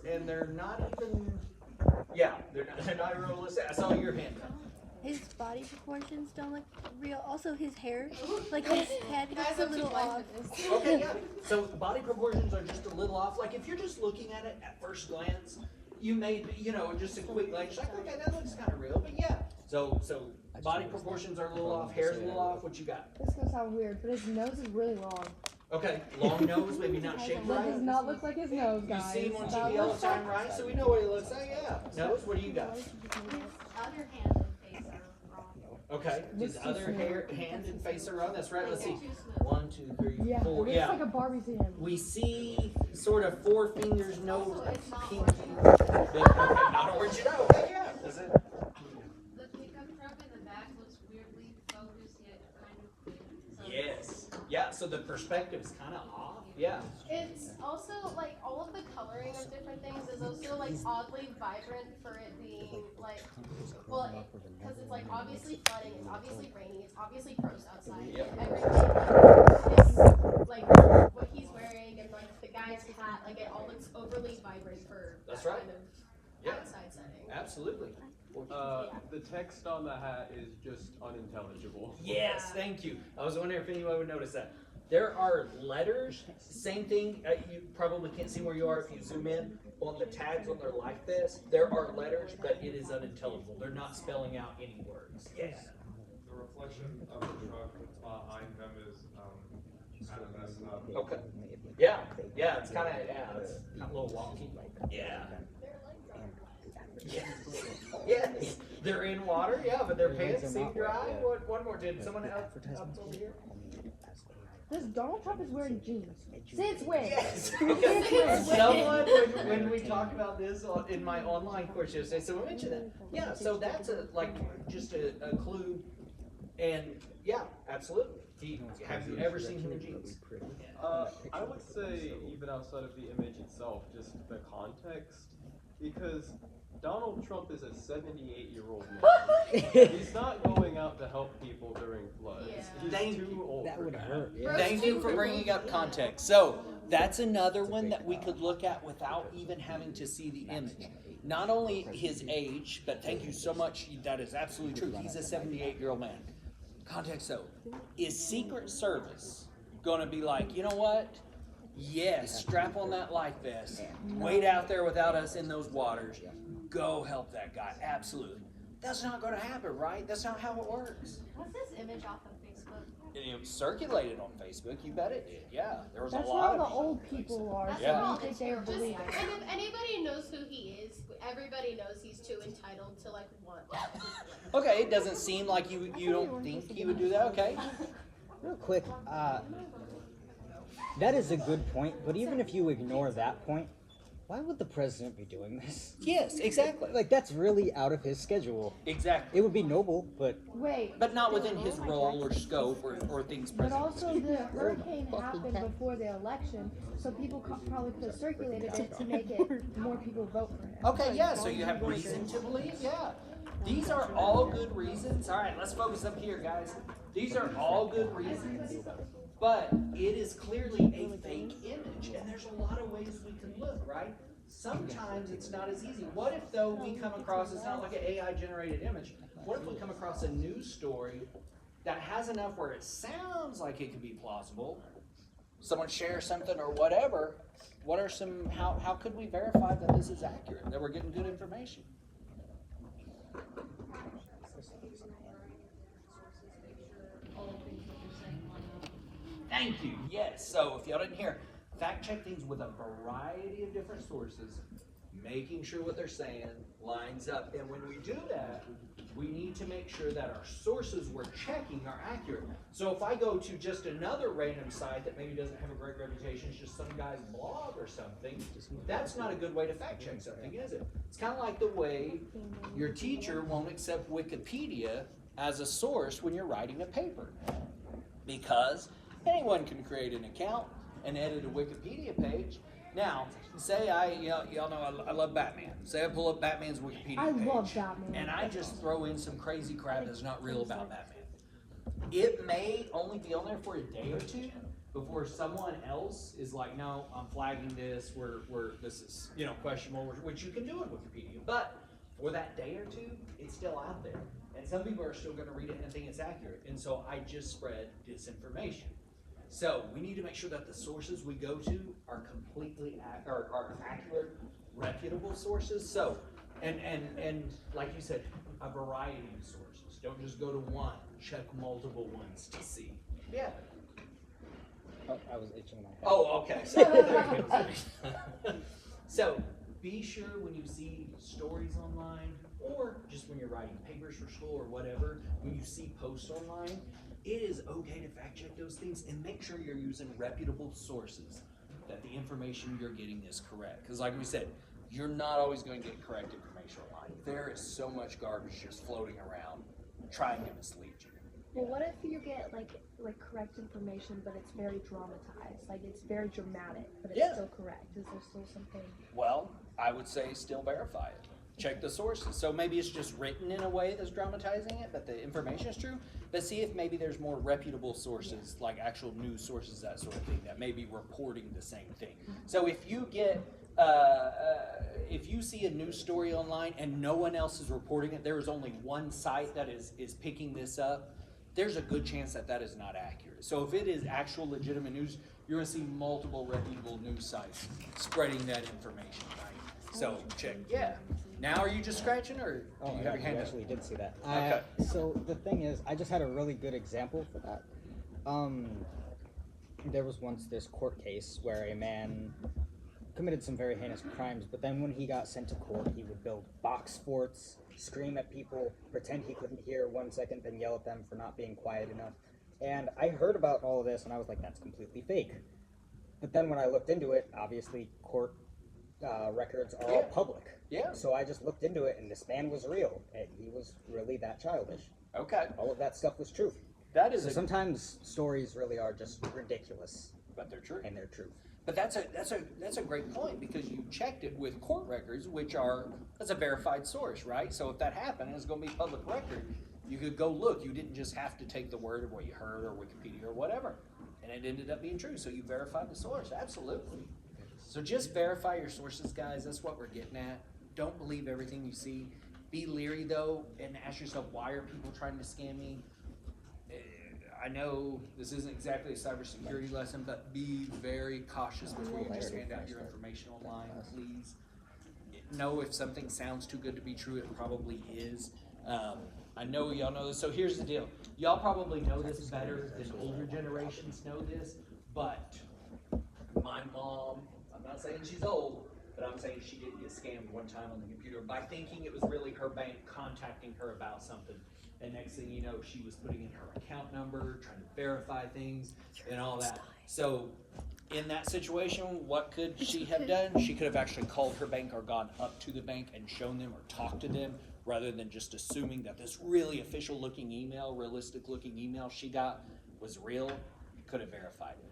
and they're not even, yeah, they're not realistic. I saw your hand up. His body proportions don't look real. Also, his hair, like his head looks a little off. Okay, yeah. So body proportions are just a little off. Like if you're just looking at it at first glance, you may, just a quick glance, like, okay, that looks kind of real, but yeah. So body proportions are a little off, hair's a little off. What you got? This is gonna sound weird, but his nose is really long. Okay, long nose, maybe not shaped That right. does not look like his nose, You guys. see him on That TV all the looks time, right? So we know what he looks like. Yeah. Nose. What do you got? His other hand and face are wrong. Okay. His other hand and face are wrong. That's right. Let's see. Too smooth. 1, 2, 3, Yeah, it 4. looks Yeah. like a Barbie's hand. We see sort of 4 fingers, nose, Also, it's not pinky. orange. Okay, not original. Okay, yeah. That's it. The pickup truck in the back looks weirdly focused yet kind of clear. So Yes. Yeah. So the perspective's kind of off. Yeah. It's also like all of the coloring of different things is also like oddly vibrant for it being like, well, because it's like obviously flooding, it's obviously raining, it's obviously gross outside. Yep. Everything is like what he's wearing and like the guy's hat, like it all looks overly vibrant for That's that right. kind of Yeah. outside setting. Absolutely. The text on the hat is just unintelligible. Yes, thank you. I was wondering if anyone would notice that. There are letters, same thing, you probably can't see where you are if you zoom in, on the tags on their life vest, there are letters, but it is unintelligible. They're not spelling out any words. Yeah. The reflection of the truck behind them is kind of messing up. Okay. Yeah, it's kind of, it's a little wonky. Yeah. Yeah, they're in water, yeah, but their pants seem dry. What, one more, did someone else over here? This Donald Trump is wearing jeans. Since when? Yes. Since when? Someone, when we talked about this in my online course yesterday, someone mentioned that. Yeah, so that's just a clue. And yeah, absolutely. Have you ever seen him in jeans? I would say even outside of the image itself, just the context, because Donald Trump is a 78-year-old man. He's not going out to help people during floods. Yeah. He's too old for that. Thank you for bringing up context. So that's another one that we could look at without even having to see the image. Not only his age, but thank you so much. That is absolutely true. He's a 78-year-old man. Context though, is Secret Service going to be like, you know what? Yes, strap on that life vest. Wait out there without us in those waters. Go help that guy. Absolutely. That's not going to happen, right? That's not how it works. Was this image off of Facebook? It was circulated on Facebook. You bet it did. Yeah, there was That's a lot how of the old people are. So Yeah. I don't think they would Just, believe and it. if anybody knows who he is, everybody knows he's too entitled to like want. Okay, it doesn't seem like you don't think he would do that. Okay. Real quick, that is a good point, but even if you ignore that point, why would the president be doing this? Yes, exactly. Like, that's really out of his schedule. Exactly. It would be noble, but Wait, But not within his role or scope or things but present. also the hurricane happened before the election, so people probably could have circulated it to make it more people vote for him. Okay, yeah, so you have reason to believe, yeah. These are all good reasons. All right, let's focus up here, guys. These are all good reasons, but it is clearly a fake image, and there's a lot of ways we can look, right? Sometimes it's not as easy. What if, though, we come across, it's not like an AI-generated image, what if we come across a news story that has enough where it sounds like it could be plausible, someone shares something or whatever, what are some, how could we verify that this is accurate, that we're getting good information? Thank you. Yes. So if y'all didn't hear, fact check things with a variety of different sources, making sure what they're saying lines up. And when we do that, we need to make sure that our sources we're checking are accurate. So if I go to just another random site that maybe doesn't have a great reputation, it's just some guy's blog or something, that's not a good way to fact check something, is it? It's kind of like the way your teacher won't accept Wikipedia as a source when you're writing a paper. Because anyone can create an account and edit a Wikipedia page. Now, say y'all know I love Batman. Say I pull up Batman's Wikipedia I page. love Batman. And I just throw in some crazy crap that's not real about Batman. It may only be on there for a day or two, before someone else is like, no, I'm flagging this, this is, questionable, which you can do in Wikipedia. But for that day or two, it's still out there. And some people are still gonna read it and think it's accurate. And so I just spread disinformation. So we need to make sure that the sources we go to are completely are accurate, reputable sources. So, and like you said, a variety of sources. Don't just go to one. Check multiple ones to see. Yeah. Oh, I was itching my head. Oh, okay. So be sure when you see stories online, or just when you're writing papers for school or whatever, when you see posts online, it is okay to fact check those things and make sure you're using reputable sources, that the information you're getting is correct. Because like we said, you're not always going to get correct information online. There is so much garbage just floating around trying to mislead you. Well, what if you get like correct information, but it's very dramatized, like it's very dramatic, but it's still correct? Is there still something? Well, I would say still verify it. Check the sources. So maybe it's just written in a way that's dramatizing it, but the information is true. But see if maybe there's more reputable sources, like actual news sources, that sort of thing, that may be reporting the same thing. So if you get, if you see a news story online and no one else is reporting it, there is only one site that is picking this up, there's a good chance that that is not accurate. So if it is actual legitimate news, you're going to see multiple reputable news sites spreading that information, right? So check. Yeah. Now are you just scratching, or do Oh, you yeah, have your hand I up? actually did see that. Okay. So the thing is, I just had a really good example for that. There was once this court case where a man committed some very heinous crimes, but then when he got sent to court, he would build box forts, scream at people, pretend he couldn't hear 1 second, then yell at them for not being quiet enough. And I heard about all of this, and I was like, that's completely fake. But then when I looked into it, obviously court records are all public. Yeah. So I just looked into it, and this man was real, and he was really that childish. Okay. All of that stuff was true. That is So sometimes stories really are just ridiculous, but they're true. and they're true. But that's a great point, because you checked it with court records, that's a verified source, right? So if that happened and it's going to be public record, you could go look. You didn't just have to take the word of what you heard or Wikipedia or whatever, and it ended up being true. So you verified the source, absolutely. So just verify your sources, guys. That's what we're getting at. Don't believe everything you see. Be leery though, and ask yourself, why are people trying to scam me? I know this isn't exactly a cybersecurity lesson, but be very cautious before you just hand out your information online, please. Know if something sounds too good to be true, it probably is. I know y'all know this, so here's the deal. Y'all probably know this better than older generations know this, but my mom, I'm not saying she's old, but I'm saying she did get scammed one time on the computer by thinking it was really her bank contacting her about something. And next thing you know, she was putting in her account number, trying to verify things and all that. So in that situation, what could she have done? She could have actually called her bank or gone up to the bank and shown them or talked to them, rather than just assuming that this really official looking email, realistic looking email she got was real. Could have verified it.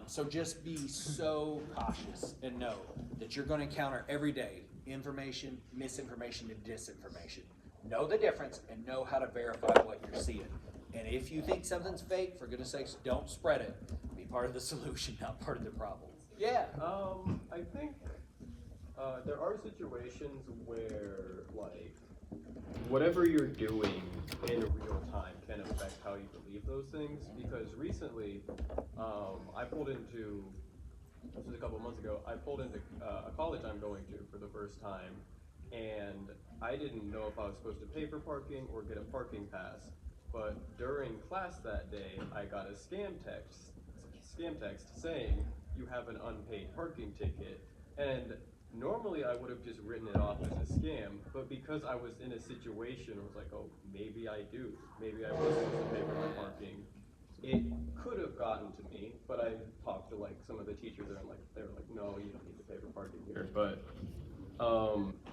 So just be so cautious and know that you're going to encounter every day information, misinformation, and disinformation. Know the difference and know how to verify what you're seeing. And if you think something's fake, for goodness sakes, don't spread it. Be part of the solution, not part of the problem. Yeah. I think there are situations where, like, whatever you're doing in real time can affect how you believe those things. Because recently, I pulled into, this was a couple months ago, I pulled into a college I'm going to for the first time, and I didn't know if I was supposed to pay for parking or get a parking pass. But during class that day, I got a scam text saying you have an unpaid parking ticket. And normally I would have just written it off as a scam, but because I was in a situation where I was like, oh, maybe I do. Maybe I was supposed to pay for my parking. It could have gotten to me, but I talked to like some of the teachers and they were like, no, you don't need to pay for parking here. But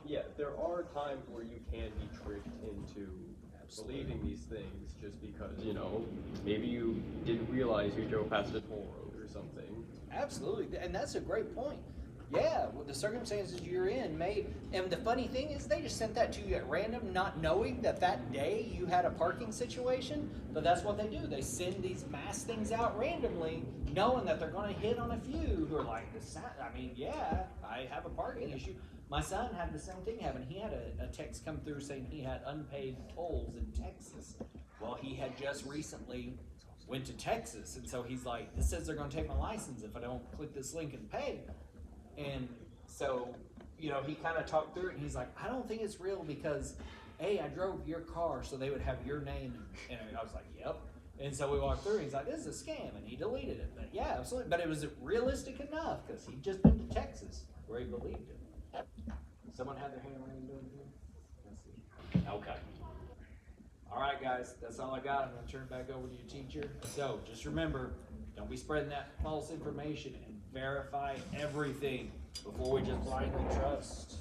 yeah, there are times where you can be tricked into believing these things just because, you know, maybe you didn't realize you drove past a toll road or something. Absolutely, and that's a great point. Yeah, well, the circumstances you're in may. And the funny thing is, they just sent that to you at random, not knowing that that day you had a parking situation. But that's what they do. They send these mass things out randomly, knowing that they're going to hit on a few who are like, I mean, yeah, I have a parking issue. My son had the same thing happen. He had a text come through saying he had unpaid tolls in Texas. Well, he had just recently went to Texas, and so he's like, this says they're going to take my license if I don't click this link and pay. And so, you know, he kind of talked through it, and he's like, I don't think it's real because, A, I drove your car, so they would have your name. And I was like, yep. And so we walked through, and he's like, this is a scam, and he deleted it. But yeah, absolutely. But it was realistic enough because he'd just been to Texas where he believed it. Someone had their hand raised over here? Let's see. Okay. All right, guys, that's all I got. I'm going to turn it back over to your teacher. So just remember, don't be spreading that false information, and verify everything before we just blindly trust.